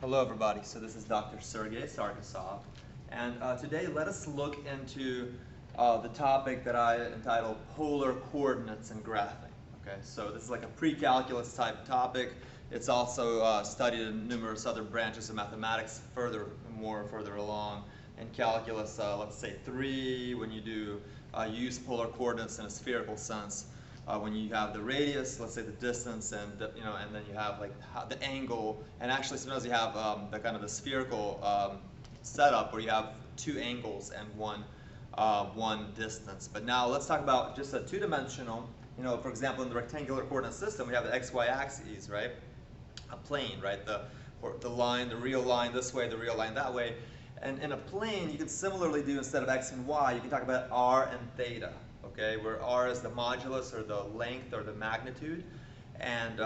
Hello everybody, so this is Dr. Sergey Sargasov, and today let us look into the topic that I entitled Polar Coordinates and Graphing. Okay, so this is like a pre-calculus type topic. It's also studied in numerous other branches of mathematics further along. In calculus, let's say 3, when you do use polar coordinates in a spherical sense. When you have the radius, let's say the distance, and and then you have like the angle, and actually sometimes you have the kind of the spherical setup where you have two angles and one distance. But now let's talk about just a two-dimensional. For example, in the rectangular coordinate system, we have the x-y axes, right? A plane, right? The line, the real line this way, the real line that way. And in a plane, you can similarly do, instead of x and y, you can talk about r and theta. Okay, where r is the modulus, or the length, or the magnitude, and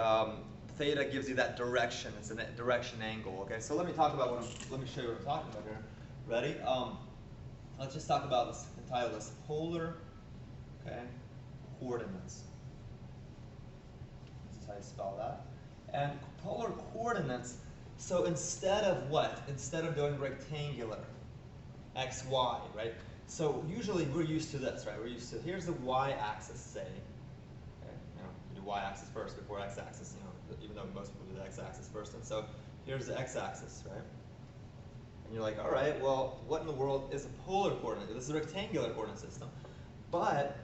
theta gives you that direction. It's a direction angle. Okay, so let me show you what I'm talking about here. Ready? Let's just talk about this. Entitle this polar, coordinates. This is how you spell that. And polar coordinates. So instead of what? Instead of doing rectangular, x, y, right? So usually we're used to this, right? We're used to, here's the y-axis, say. Okay, you do y-axis first before x-axis, even though most people do the x-axis first. And so here's the x-axis, right? And you're like, all right, well, what in the world is a polar coordinate? This is a rectangular coordinate system. But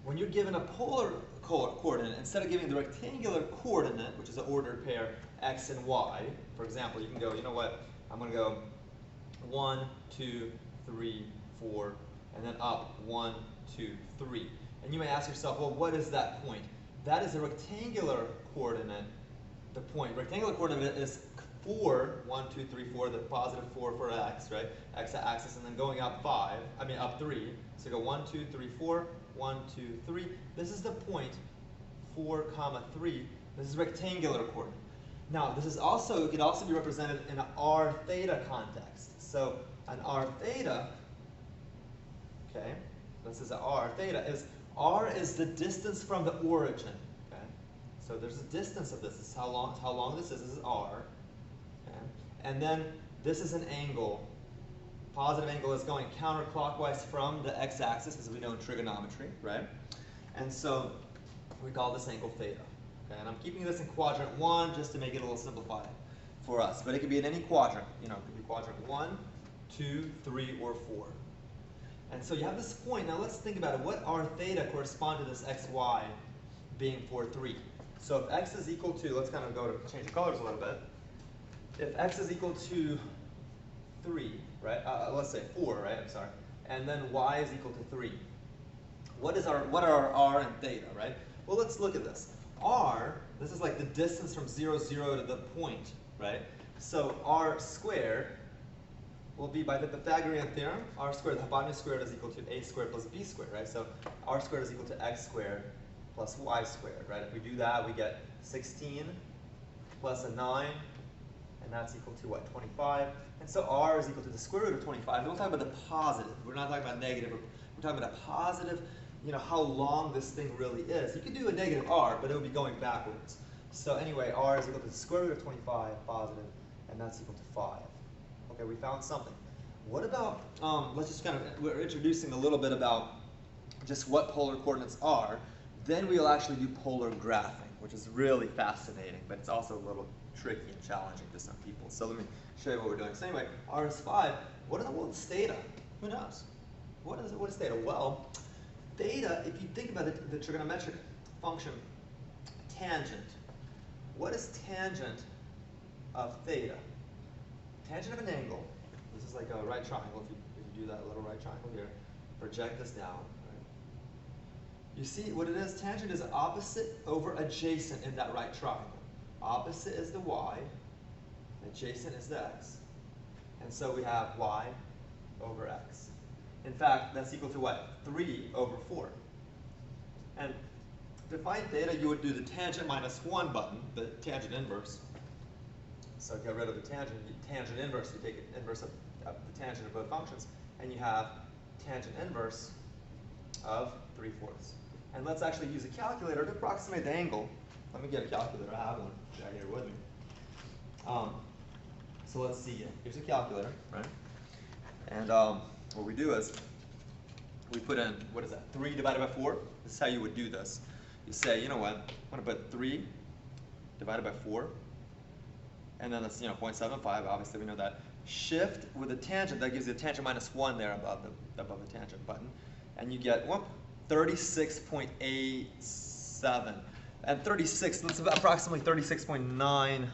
when you're given a polar coordinate, instead of giving the rectangular coordinate, which is an ordered pair, x and y, for example, you can go, you know what, I'm going to go 1, 2, 3, 4, and then up 1, 2, 3. And you may ask yourself, well, what is that point? That is a rectangular coordinate. The point, rectangular coordinate is 4, 1, 2, 3, 4, the positive 4 for x, right? X-axis, and then going up 3. So go 1, 2, 3, 4, 1, 2, 3. This is the point, 4, 3. This is rectangular coordinate. Now, this is also, it could also be represented in an r theta context. So an r theta, this is an r theta, is the distance from the origin. Okay, so there's a distance of this. This is how long this is. This is r. Okay, and then this is an angle. Positive angle is going counterclockwise from the x-axis, as we know in trigonometry, right? And so we call this angle theta. Okay, and I'm keeping this in quadrant 1 just to make it a little simplified for us. But it could be in any quadrant. It could be quadrant 1, 2, 3, or 4. And so you have this point. Now let's think about it. What r theta correspond to this xy being 4, 3? So if x is equal to, let's kind of go to change the colors a little bit. If x is equal to 3, right? Let's say 4, right? I'm sorry. And then y is equal to 3. What are our r and theta, right? Well, let's look at this. R, this is like the distance from 0, 0 to the point, right? So r squared will be, by the Pythagorean theorem, r squared, the hypotenuse squared is equal to a squared plus b squared, right? So r squared is equal to x squared plus y squared, right? If we do that, we get 16 plus a 9, and that's equal to what, 25? And so r is equal to the square root of 25. And we'll talk about the positive. We're not talking about negative. We're talking about a positive, how long this thing really is. You could do a negative r, but it would be going backwards. So anyway, r is equal to the square root of 25, positive, and that's equal to 5. Okay, we found something. What about, let's just we're introducing a little bit about just what polar coordinates are. Then we'll actually do polar graphing, which is really fascinating, but it's also a little tricky and challenging to some people. So let me show you what we're doing. So anyway, r is 5. What in the world is theta? Who knows? What is theta? Well, theta, if you think about the trigonometric function tangent, what is tangent of theta? Tangent of an angle, this is like a right triangle. If you do that little right triangle here, project this down. Right? You see what it is? Tangent is opposite over adjacent in that right triangle. Opposite is the y, adjacent is the x. And so we have y over x. In fact, that's equal to what? 3 over 4. And to find theta, you would do the tangent minus 1 button, the tangent inverse. So get rid of the tangent inverse, you take inverse of the tangent of both functions, and you have tangent inverse of 3/4. And let's actually use a calculator to approximate the angle. Let me get a calculator. I have one right here with me. So let's see. Here's a calculator, right? And what we do is we put in, what is that, 3 divided by 4? This is how you would do this. You say, you know what, I'm going to put 3 divided by 4. And then that's, 0.75, obviously we know that. Shift with a tangent, that gives you a tangent minus 1 there above the tangent button. And you get, 36.87. And 36, that's about approximately 36.9.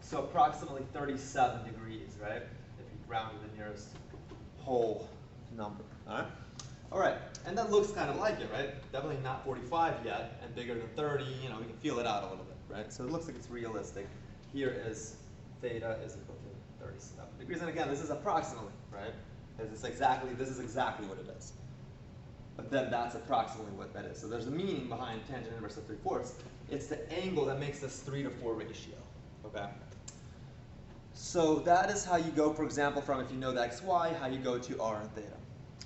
So approximately 37 degrees, right? If you round to the nearest whole number, all right, and that looks kind of like it, right? Definitely not 45 yet, and bigger than 30, we can feel it out a little bit, right? So it looks like it's realistic. Here is theta is equal to 37 degrees, and again, this is approximately, right? This is exactly what it is. But then that's approximately what that is. So there's a meaning behind tangent inverse of 3/4. It's the angle that makes this 3 to 4 ratio, okay? So that is how you go, for example, from, if you know the xy, how you go to r and theta.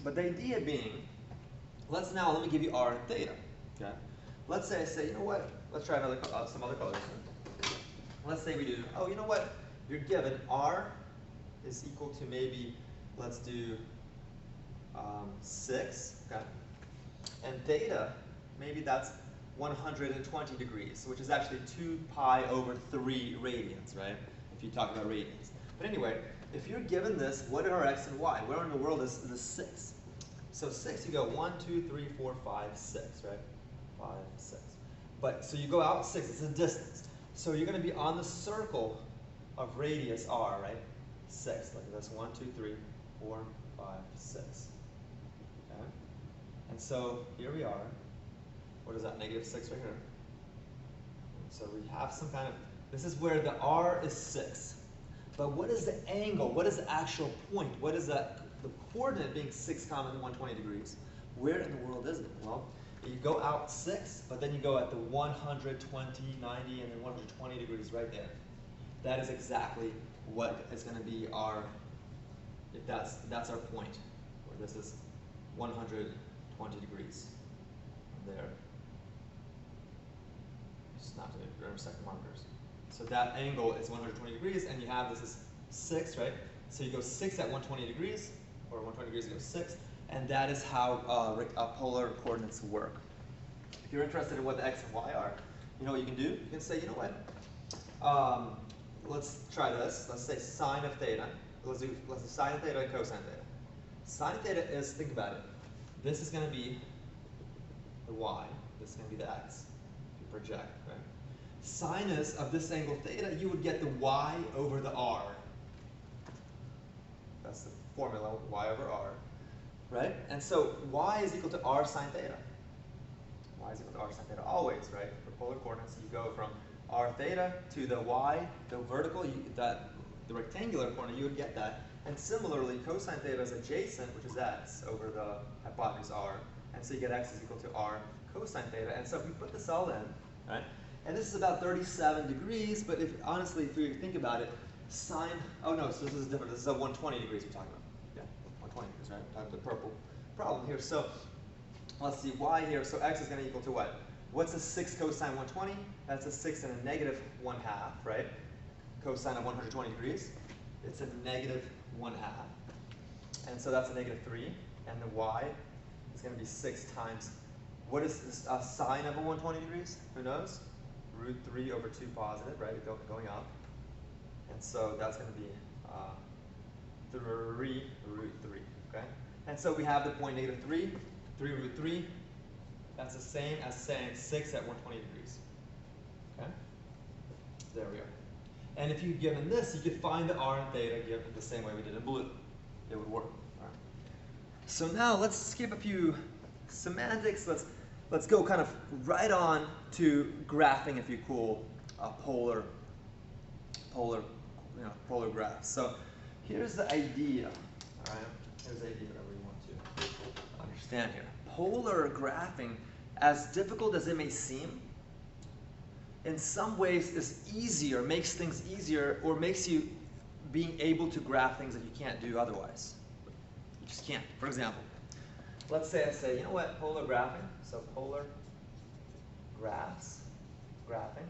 But the idea being, let me give you r and theta, okay? Let's say I say, you know what, let's try some other colors. Let's say we do, oh, you know what, you're given r is equal to maybe, let's do 6, okay? And theta, maybe that's 120 degrees, which is actually 2 pi over 3 radians, right? If you talk about radians. But anyway, if you're given this, what are x and y? Where in the world is the 6? So 6, you go 1, 2, 3, 4, 5, 6, right? 5, 6. But, so you go out 6, it's a distance. So you're going to be on the circle of radius r, right? 6, like this, 1, 2, 3, 4, 5, 6. Okay? And so here we are. What is that, -6 right here? So we have some kind of, this is where the r is 6. But what is the angle? What is the actual point? What is that? The coordinate being 6, 120 degrees. Where in the world is it? Well, you go out 6, but then you go at the 120, 90, and then 120 degrees right there. That is exactly what is going to be our, if that's our point, where this is 120 degrees. There. Just not to intersect the markers. So that angle is 120 degrees, and you have this is 6, right? So you go 6 at 120 degrees, or 120 degrees, you go 6, and that is how polar coordinates work. If you're interested in what the x and y are, you know what you can do? You can say, you know what? Let's try this. Let's say sine of theta. Let's do sine of theta and cosine of theta. Sine of theta is, think about it. This is going to be the y. This is going to be the x. If you project, right? Sinus of this angle theta, you would get the y over the r. That's the formula, y over r, right? And so y is equal to r sine theta. Y is equal to r sine theta always, right? For polar coordinates, you go from r theta to the y, the vertical, the rectangular coordinate, you would get that. And similarly, cosine theta is adjacent, which is x, over the hypotenuse r. And so you get x is equal to r cosine theta. And so if we put this all in, right? And this is about 37 degrees, but honestly, if you think about it, sine, oh no, so this is different. This is a 120 degrees we're talking about. Yeah, 120 degrees, right? We're talking the purple problem here. So let's see, y here, so x is going to equal to what? What's a 6 cosine 120? That's a 6 and a negative 1/2, right? Cosine of 120 degrees. It's a negative 1/2. And so that's a -3. And the y is going to be 6 times, what is this, sine of a 120 degrees? Who knows? √3 over 2 positive, right? Going up. And so that's going to be 3 √3, okay? And so we have the point -3, 3 √3. That's the same as saying 6 at 120 degrees, okay? There we are. And if you've given this, you could find the r and theta given the same way we did in blue. It would work. All right. So now let's skip a few semantics. Let's go kind of right on to graphing, if you cool, polar graphs. So here's the idea. All right. Here's the idea that we want to understand here. Polar graphing, as difficult as it may seem, in some ways is easier, makes things easier, or makes you being able to graph things that you can't do otherwise. You just can't. For example, let's say I say, you know what, polar graphing, so polar graphs, graphing.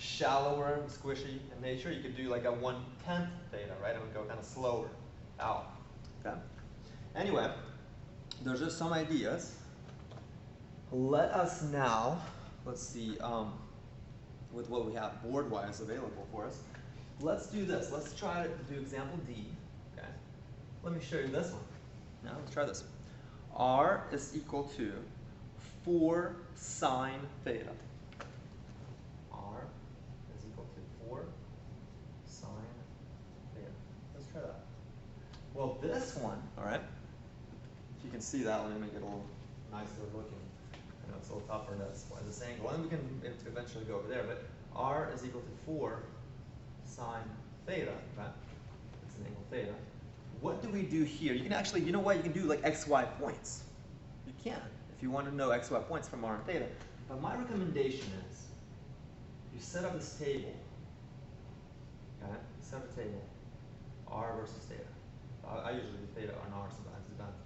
shallower, squishy in nature, you could do like a 1/10 theta, right? It would go kind of slower out. Okay. Anyway, those are some ideas. Let us now, let's see, with what we have board-wise available for us, let's do this. Let's try to do example D. Okay. Let me show you this one. Now let's try this. R is equal to 4 sine theta. R is equal to 4 sine theta. Let's try that. Well, this one, all right, if you can see that, let me make it a little nicer looking. I know it's a little tougher, that's why this angle. And we can eventually go over there, but R is equal to 4 sine theta, okay? It's an angle theta. What do we do here? You can actually, you know what, you can do like XY points. You can, if you want to know XY points from R and theta. But my recommendation is, you set up this table, okay? You set up a table, R versus theta. I usually do theta on R sometimes, it depends.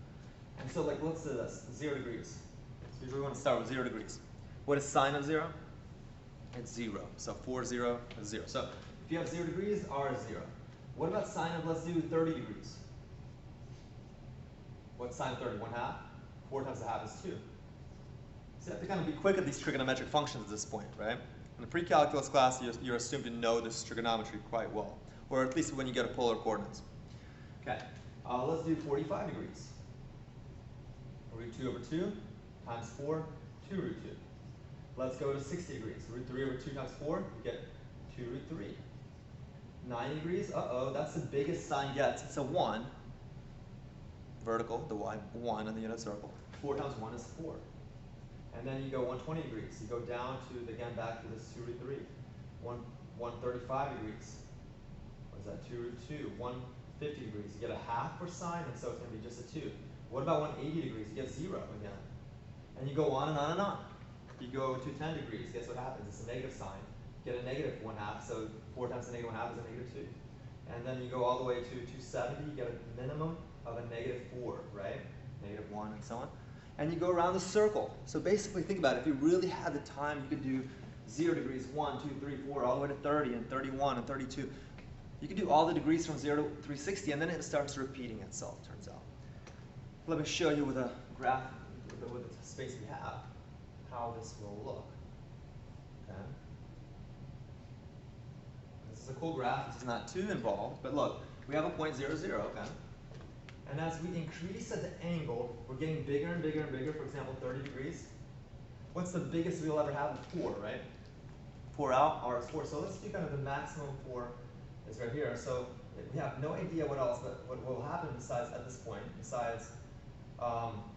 And so like, let's do this, 0 degrees. So usually we want to start with 0 degrees. What is sine of 0? It's 0. So 4, 0 is 0. So if you have 0 degrees, R is 0. What about sine of, let's do 30 degrees? What's sine of 30? 1/2? 4 times a half is 2. So you have to kind of be quick at these trigonometric functions at this point, right? In the pre-calculus class, you're assumed to know this trigonometry quite well, or at least when you get a polar coordinates. Okay, let's do 45 degrees. Root 2 over 2 times 4, 2 root 2. Let's go to 60 degrees. Root 3 over 2 times 4, you get 2 root 3. 90 degrees, uh-oh, that's the biggest sine gets. It's a 1. Vertical, the y, 1 in the unit circle. 4 times 1 is 4. And then you go 120 degrees. You go down to, again, back to this 2 root 3. 135 degrees. What is that? 2 root 2. 150 degrees. You get a half for sine, and so it's going to be just a 2. What about 180 degrees? You get 0 again. And you go on and on and on. You go to 10 degrees. Guess what happens? It's a negative sign. You get a negative 1/2, so 4 times the negative 1/2 is a negative 2. And then you go all the way to 270. You get a minimum of a negative 4, right? Negative 1 and so on. And you go around the circle. So basically, think about it. If you really had the time, you could do 0 degrees, 1, 2, 3, 4, all the way to 30 and 31 and 32. You can do all the degrees from 0 to 360, and then it starts repeating itself, turns out. Let me show you with a graph, with the space we have, how this will look. Okay. This is a cool graph. This is not too involved, but look, we have a point 0, 0, okay? And as we increase at the angle, we're getting bigger and bigger and bigger. For example, 30 degrees. What's the biggest we'll ever have? 4, right? 4 out, R is 4. So let's do kind of the maximum 4 is right here. So we have no idea what else, but what will happen besides at this point, besides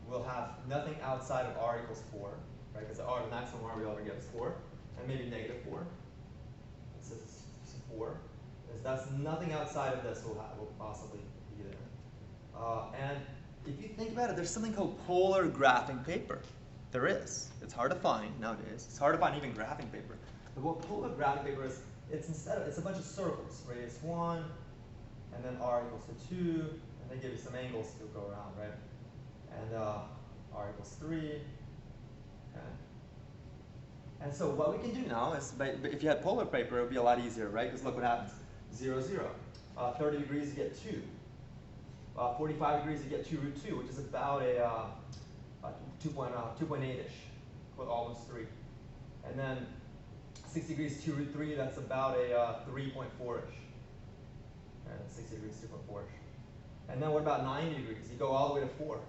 we'll have nothing outside of R equals 4, right? Because the maximum R we'll ever get is 4, and maybe negative 4. This is 4. That's nothing outside of this will possibly be there. And if you think about it, there's something called polar graphing paper. There is. It's hard to find nowadays. It's hard to find even graphing paper. But what polar graphing paper is, it's a bunch of circles. Radius 1, and then R equals to 2, and they give you some angles to go around, right? And R equals 3. Okay. And so what we can do now is, if you had polar paper, it would be a lot easier, right? Because look what happens. 0, 0. 30 degrees, you get 2. 45 degrees, you get 2 root 2, which is about a 2.8-ish, almost 3. And then 60 degrees, 2 root 3, that's about a 3.4-ish. And 60 degrees, 2.4-ish. And then what about 90 degrees? You go all the way to 4.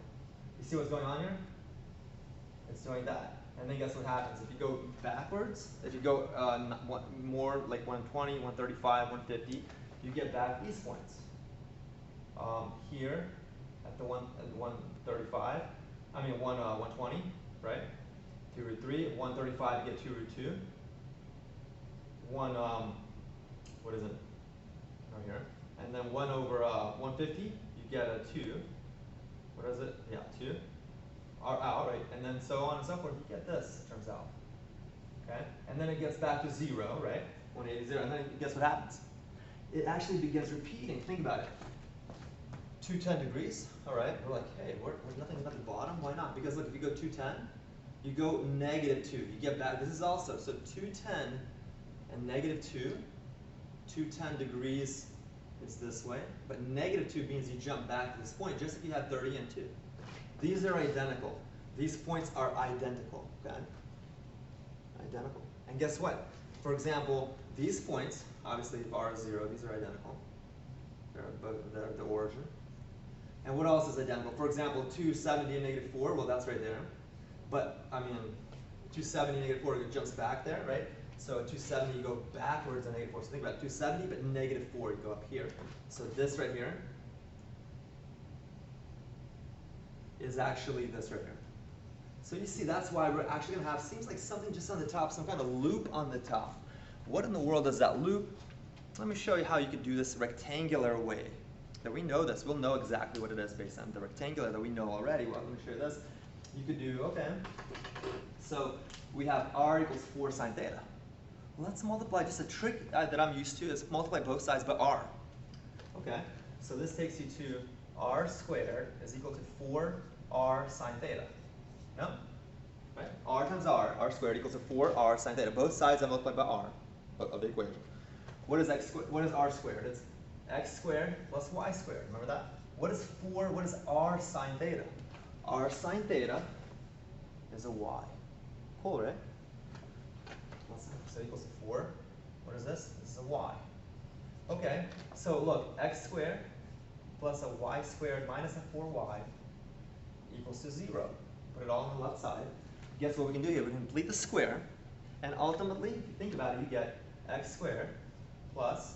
You see what's going on here? It's doing that. And then guess what happens? If you go backwards, if you go more like 120, 135, 150, you get back these points. Here at the 135, I mean 120, right? 2 root 3, 135 you get 2 root 2. What is it? Right here. And then 1 over 150, you get a 2. What is it? Yeah, 2. Out, right? And then so on and so forth, you get this, it turns out. Okay? And then it gets back to 0, right? 180, 0, and then guess what happens? It actually begins repeating. Think about it. 210 degrees, all right? We're like, hey, we're nothing at the bottom. Why not? Because look, if you go 210, you go negative 2. You get back. This is also, so 210 and negative 2. 210 degrees is this way, but negative 2 means you jump back to this point, just if you had 30 and 2. These are identical. These points are identical, okay? Identical. And guess what? For example, these points, obviously are 0, these are identical. They're the origin. And what else is identical? For example, 270 and negative 4, well, that's right there. But, I mean, 270 and negative 4, it jumps back there, right? So at 270, you go backwards to negative 4. So think about 270, but negative 4, you go up here. So this right here is actually this right here. So you see, that's why we're actually going to have, seems like something just on the top, some kind of loop on the top. What in the world is that loop? Let me show you how you could do this rectangular way. That we know this. We'll know exactly what it is based on the rectangular that we know already. Well, let me show you this. You could do, okay. So we have r equals 4 sine theta. Let's multiply. Just a trick that I'm used to is multiply both sides by r. Okay. So this takes you to r squared is equal to 4r sine theta. No? Right? R times r squared equals to 4r sine theta. Both sides are multiplied by r of the equation. What is what is r squared? It's x squared plus y squared. Remember that? What is r sine theta? R sine theta is a y. Cool, right? So equals to 4. What is this? This is a y. Okay, so look, x squared plus a y squared minus a 4y equals to 0. Put it all on the left side. Guess what we can do here? We can complete the square, and ultimately, if you think about it, you get x squared plus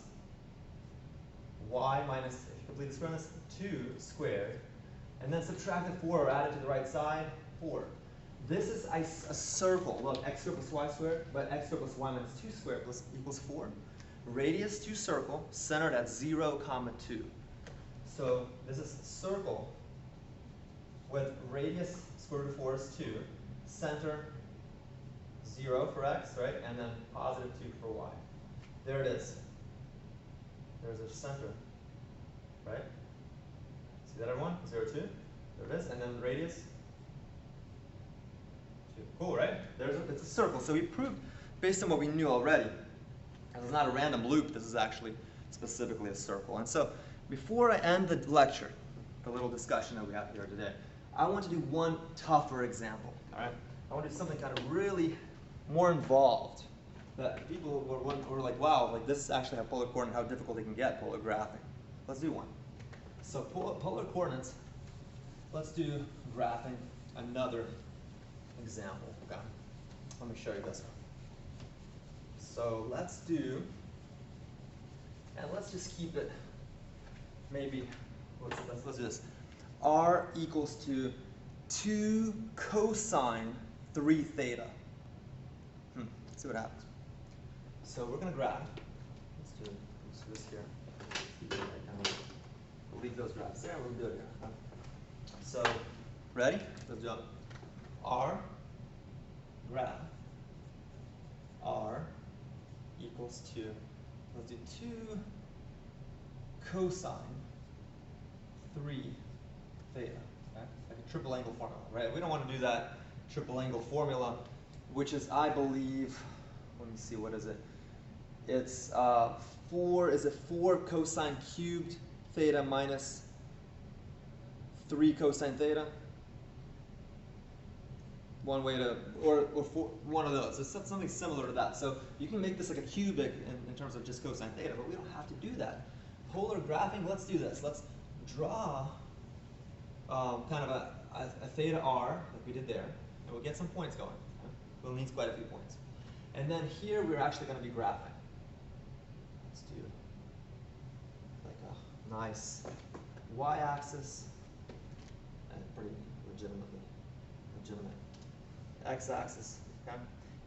y minus, if you complete the square on this, 2 squared, and then subtract the 4 or add it to the right side, 4. This is a circle. Look, x squared plus y squared, but x squared plus y minus 2 squared plus equals 4. Radius to circle, centered at 0, 2. So this is a circle with radius square root of 4 is 2, center 0 for x, right, and then positive 2 for y. There it is. There's a center, right? See that, everyone? 0, 2. There it is, and then the radius. 2. Cool, right? It's a circle. So we proved, based on what we knew already, and it's not a random loop. This is actually specifically a circle. And so, before I end the lecture, the little discussion that we have here today, I want to do one tougher example. All right? I want to do something kind of really more involved. That people were like, wow, like this actually have polar coordinate, how difficult it can get, polar graphing. Let's do one. So polar coordinates, let's do graphing, another example. Okay. Let me show you this one. So let's do, and let's just keep it, maybe, let's do this. R equals to 2 cosine 3 theta. Let's see what happens. So we're going to graph. Let's do this here. We'll leave those graphs there. We'll do it here. So, ready? Let's do it. R graph R equals to, let's do 2 cosine 3 theta. Okay? Like a triple angle formula, right? We don't want to do that triple angle formula, which is, I believe, let me see, what is it? It's 4 cosine cubed theta minus 3 cosine theta? One way to, or one of those. It's something similar to that. So you can make this like a cubic in terms of just cosine theta, but we don't have to do that. Polar graphing, let's do this. Let's draw kind of a theta r, like we did there, and we'll get some points going. Okay? We'll need quite a few points. And then here we're actually going to be graphing. Let's do like a nice y-axis, and pretty legitimate x-axis. Okay?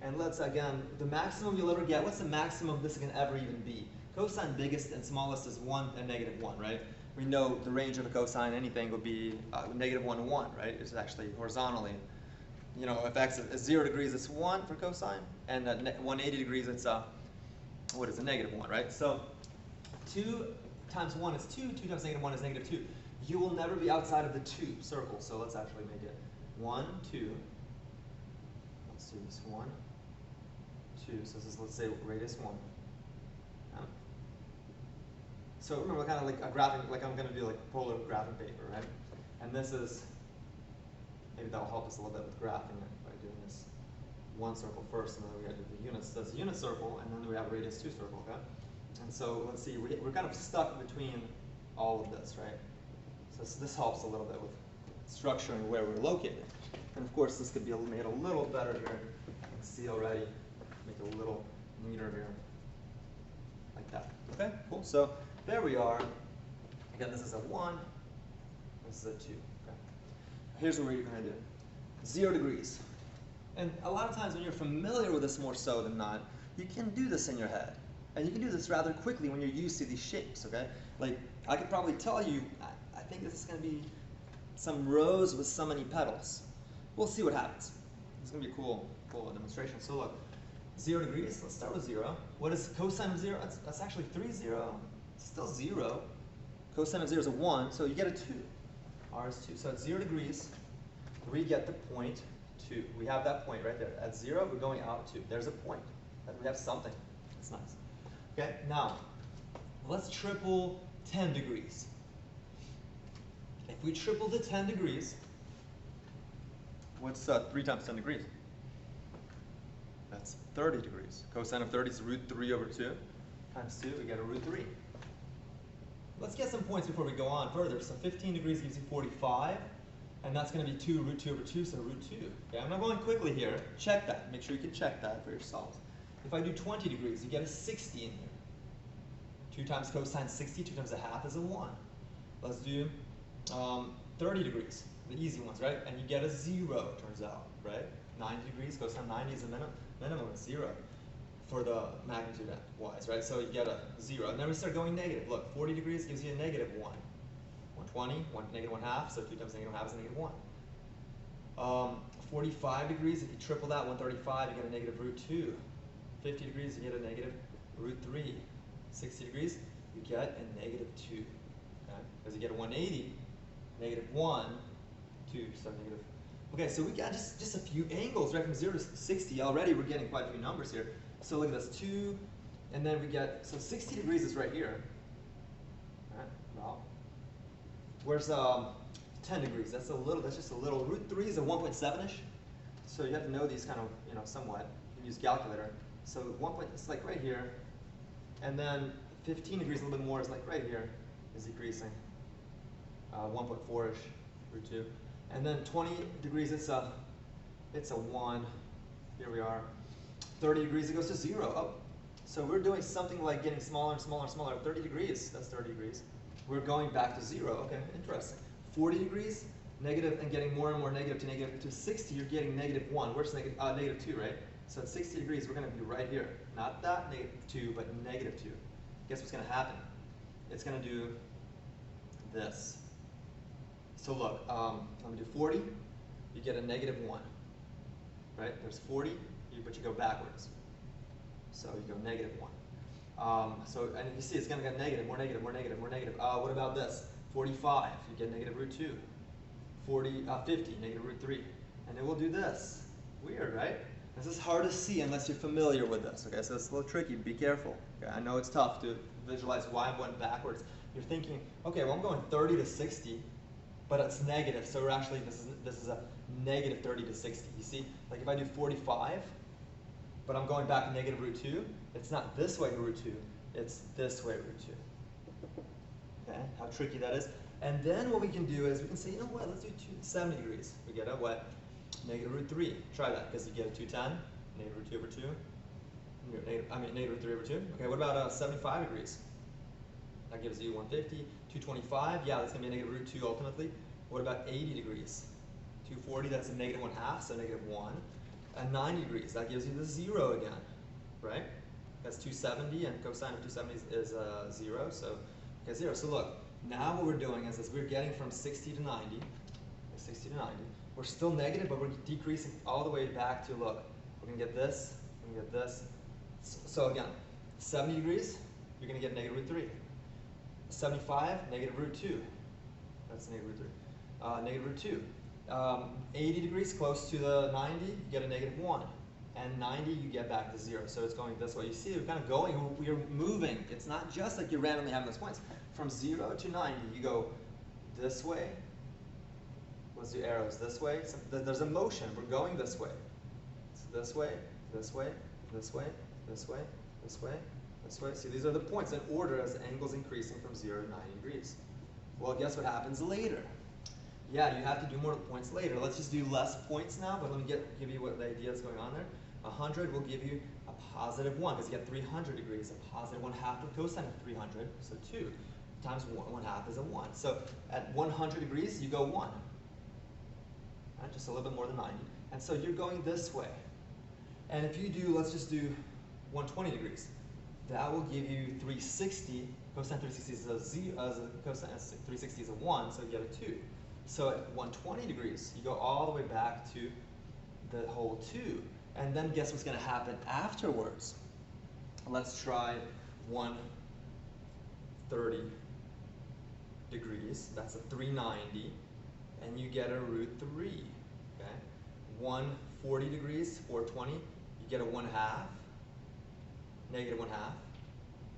And let's, again, the maximum you'll ever get, what's the maximum this can ever even be? Cosine biggest and smallest is 1 and -1, right? We know the range of a cosine anything would be -1 to 1, right? It's actually horizontally. You know, if x is 0 degrees, it's 1 for cosine, and at 180 degrees, it's what is it, -1, right? So 2 times 1 is 2, 2 times -1 is -2. You will never be outside of the 2 circle, so let's actually make it 1, 2. Let's do this 1, 2. So this is, let's say, radius 1. So remember, kind of like a graphing, like I'm going to do like polar graphing paper, right? And this is, maybe that'll help us a little bit with graphing it by doing this one circle first, and then we got to do the units. So that's a unit circle, and then we have radius 2 circle, okay? And so let's see, we're kind of stuck between all of this, right? So this helps a little bit with structuring where we're located. And of course, this could be made a little better here. You can see already, make it a little neater here, like that. Okay, cool. So there we are. Again, this is a 1, this is a 2. Okay. Here's what you're going to do. 0 degrees. And a lot of times when you're familiar with this more so than not, you can do this in your head. And you can do this rather quickly when you're used to these shapes, okay? Like, I could probably tell you, I think this is going to be some rose with so many petals. We'll see what happens. It's going to be a cool demonstration. So look, 0 degrees, let's start with 0. What is cosine of 0? That's actually 3, 0. It's still 0. Cosine of 0 is a 1, so you get a 2. R is 2. So at 0 degrees, we get the point 2. We have that point right there. At 0, we're going out 2. There's a point. We have something. It's nice. Okay, now, let's triple 10 degrees. If we triple the 10 degrees, what's 3 times 10 degrees? That's 30 degrees. Cosine of 30 is root 3 over 2. Times 2, we get a root 3. Let's get some points before we go on further. So 15 degrees gives you 45, and that's going to be 2 root 2 over 2, so root 2. Okay, I'm not going quickly here. Check that. Make sure you can check that for yourselves. If I do 20 degrees, you get a 60 in here. 2 times cosine 60, 2 times a half is a 1. Let's do 30 degrees, the easy ones, right? And you get a 0, turns out, right? 90 degrees, cosine 90 is a minimum of 0 for the magnitude wise, right? So you get a 0. And then we start going negative. Look, 40 degrees gives you a negative 1. 120, negative 1 half, so 2 times negative 1 half is a negative 1. 45 degrees, if you triple that, 135, you get a negative root 2. 50 degrees, you get a negative root 3. 60 degrees, you get a negative 2. Okay? Because you get a 180, negative 1, 2, so negative. Okay, so we got just a few angles, right? From 0 to 60 already, we're getting quite a few numbers here. So look at this, 2, and then we get, so 60 degrees is right here. All right, well, where's 10 degrees? That's just a little. Root 3 is a 1.7-ish. So you have to know these kind of, somewhat. You can use calculator. So it's like right here. And then 15 degrees, a little bit more, is like right here, is decreasing. 1.4-ish, root 2. And then 20 degrees, it's a 1. Here we are. 30 degrees, it goes to 0. Oh. So we're doing something like getting smaller and smaller and smaller. 30 degrees, that's 30 degrees. We're going back to 0. Okay, interesting. 40 degrees, negative, and getting more and more negative to 60, you're getting negative 1. Where's negative 2, right? So at 60 degrees, we're going to be right here. Not that negative 2, but negative 2. Guess what's going to happen? It's going to do this. So look, let me do 40. You get a negative 1. Right? There's 40, but you go backwards. So you go negative 1. And you see it's going to get negative, more negative, more negative, more negative. What about this? 45, you get negative root 2. 50, negative root 3. And then we'll do this. Weird, right? This is hard to see unless you're familiar with this, okay? So it's a little tricky, be careful. Okay? I know it's tough to visualize why I'm going backwards. You're thinking, okay, well I'm going 30 to 60, but it's negative, so we're actually, this is a negative 30 to 60. You see, like if I do 45, but I'm going back negative root 2, it's not this way root 2, it's this way root 2. Okay, how tricky that is. And then what we can do is we can say, you know what, let's do 70 degrees. We get a what? Negative root 3. Try that, because you get a 210, negative root 2 over 2. Negative root 3 over 2. Okay, what about 75 degrees? That gives you 150. 225, yeah, that's going to be a negative root 2 ultimately. What about 80 degrees? 240, that's a negative 1 half, so negative 1. And 90 degrees, that gives you the 0 again, right? That's 270, and cosine of 270 is 0, so okay, 0. So look, now what we're doing is we're getting from 60 to 90, 60 to 90. We're still negative, but we're decreasing all the way back to, look, we're going to get this, we're going to get this. So again, 70 degrees, you're going to get negative root 3. 75, negative root 2. That's negative root 3. Negative root 2. 80 degrees, close to the 90, you get a negative 1. and 90 you get back to 0. So it's going this way. You see, we're kind of going, we're moving. It's not just like you're randomly having those points. From 0 to 90, you go this way. Let's do arrows this way. So there's a motion. We're going this way. So this way, this way, this way, this way, this way, this way. See, these are the points in order as the angle's increasing from 0 to 90 degrees. Well, guess what happens later? Yeah, you have to do more points later. Let's just do less points now, but let me give you what the idea is going on there. 100 will give you a positive 1, because you get 300 degrees. A positive 1/2 of cosine of 300, so 2 times 1/2 is a 1. So at 100 degrees, you go 1. Right, just a little bit more than 90. And so you're going this way. And if you do, let's just do 120 degrees. That will give you 360. Cosine 360 is a 0, cosine 360 is a 1, so you get a 2. So at 120 degrees, you go all the way back to the whole 2. And then guess what's going to happen afterwards? Let's try 130 degrees. That's a 390. And you get a √3. Okay? 140 degrees, 420. You get a 1/2. Negative 1/2.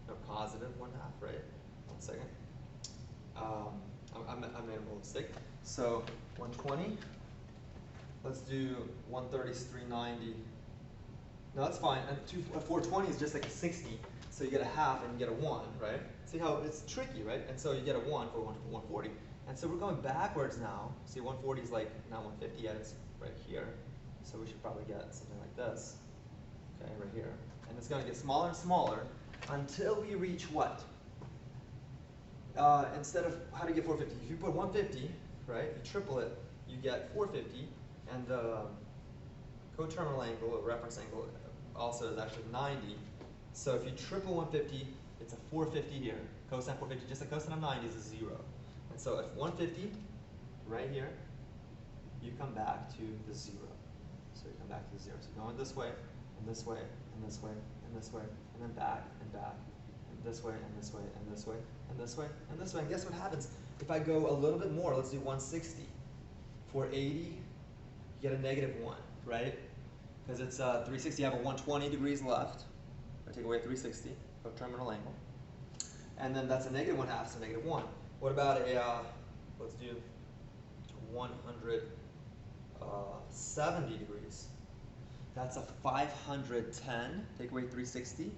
No, positive 1/2, right? 1 second. I made a little mistake. So 120. Let's do 130 is 390. No, that's fine. And 420 is just like a 60. So you get a 1/2 and you get a 1, right? See how it's tricky, right? And so you get a 1 for 140. And so we're going backwards now. See, 140 is like not 150 yet. It's right here. So we should probably get something like this. Okay, right here. And it's going to get smaller and smaller until we reach what? Instead of, how do you get 450? If you put 150, right, you triple it, you get 450, and the coterminal angle, or reference angle, also is actually 90. So if you triple 150, it's a 450 here. Cosine 450, just like cosine of 90 is a 0. And so at 150, right here, you come back to the 0. So you come back to the 0. So you're going this way, and this way, and this way, and this way, and then back, and back, and this way, and this way, and this way, and this way, and this way. And guess what happens? If I go a little bit more, let's do 160. 480, you get a -1, right? Because it's 360, you have a 120 degrees left. I take away 360, coterminal angle. And then that's a -1/2, so -1. What about a, let's do 170 degrees. That's a 510, take away 360.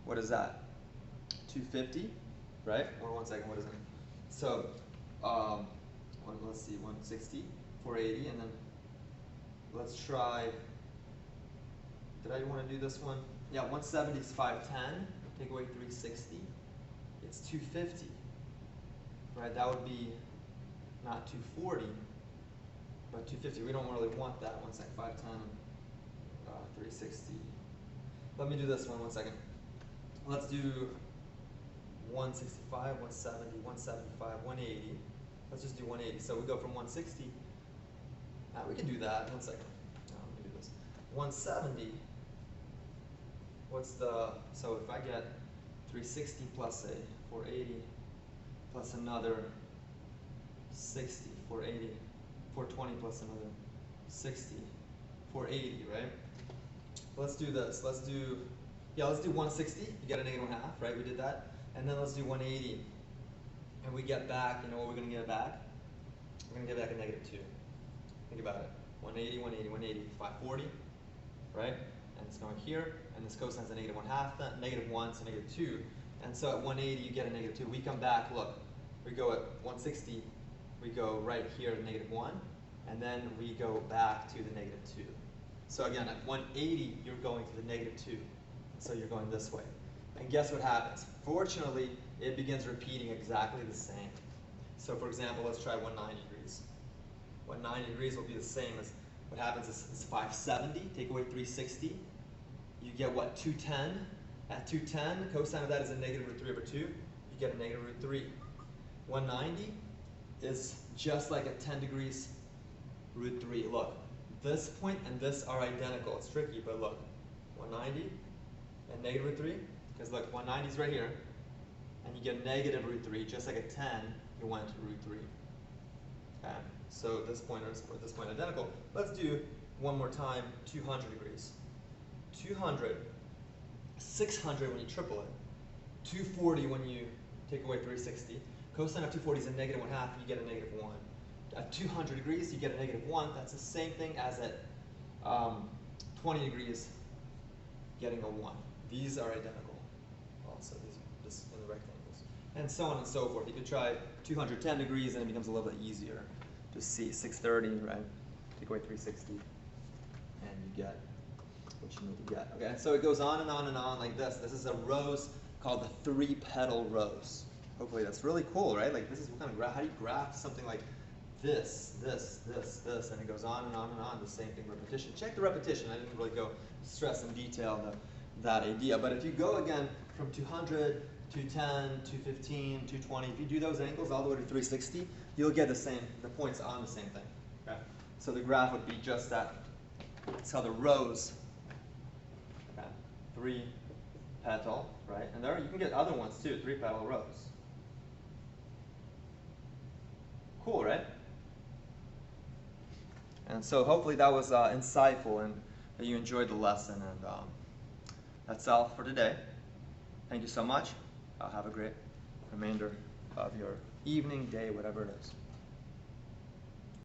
What is that? 250, right? Or 1 second, what is it? So, let's see, 160, 480, and then let's try, did I want to do this one? Yeah, 170 is 510, take away 360, it's 250, right? That would be not 240, but 250. We don't really want that. 1 second, 510, 360. Let me do this one 1 second. Let's do 165, 170, 175, 180. Let's just do 180. So we go from 160. We can do that. 1 second. Let me do this. 170. What's the, so if I get 360 plus a 480 plus another 60, 480, 420 plus another 60, 480, right? Let's do this. Let's do 160. You get a -1/2, right? We did that. And then let's do 180. And we get back, you know what we're going to get back? We're going to get back a -2. Think about it. 180, 180, 180, 540, right? And it's going here. And this cosine's a -1/2, -1, so -2. And so at 180, you get a -2. We come back, look. We go at 160, we go right here to -1, and then we go back to the -2. So again, at 180, you're going to the -2. So you're going this way. And guess what happens? Fortunately, it begins repeating exactly the same. So for example, let's try 190 degrees. 190 degrees will be the same as what happens is 570, take away 360. You get what, 210? At 210, cosine of that is a -√3/2. You get a -√3. 190 is just like a 10 degrees √3. Look, this point and this are identical. It's tricky, but look, 190 and -√3, because look, 190 is right here, and you get -√3, just like a 10, you went to √3. Okay, so this point or this point identical. Let's do one more time, 200 degrees. 200, 600 when you triple it, 240 when you take away 360. Cosine of 240 is a negative 1/2, you get a negative 1. At 200 degrees, you get a negative 1. That's the same thing as at 20 degrees, getting a 1. These are identical. Also, these are just in the rectangles. And so on and so forth. You could try 210 degrees and it becomes a little bit easier to see. 630, right? Take away 360, and you get what you need to get. Okay, so it goes on and on and on like this. This is a rose called the 3-petal rose. Hopefully that's really cool, right? Like this is what kind of graph, how do you graph something like this, and it goes on and on and on, the same thing, repetition. Check the repetition. I didn't really go stress in detail that idea, but if you go again from 200, 210, 215, 220, if you do those angles all the way to 360, you'll get the points on the same thing. Okay? So the graph would be just that. It's called the rose. Okay? 3-petal, right? And there you can get other ones too, 3-petal rose. Cool, right? And so hopefully that was insightful and that you enjoyed the lesson. And that's all for today. Thank you so much. Have a great remainder of your evening, day, whatever it is.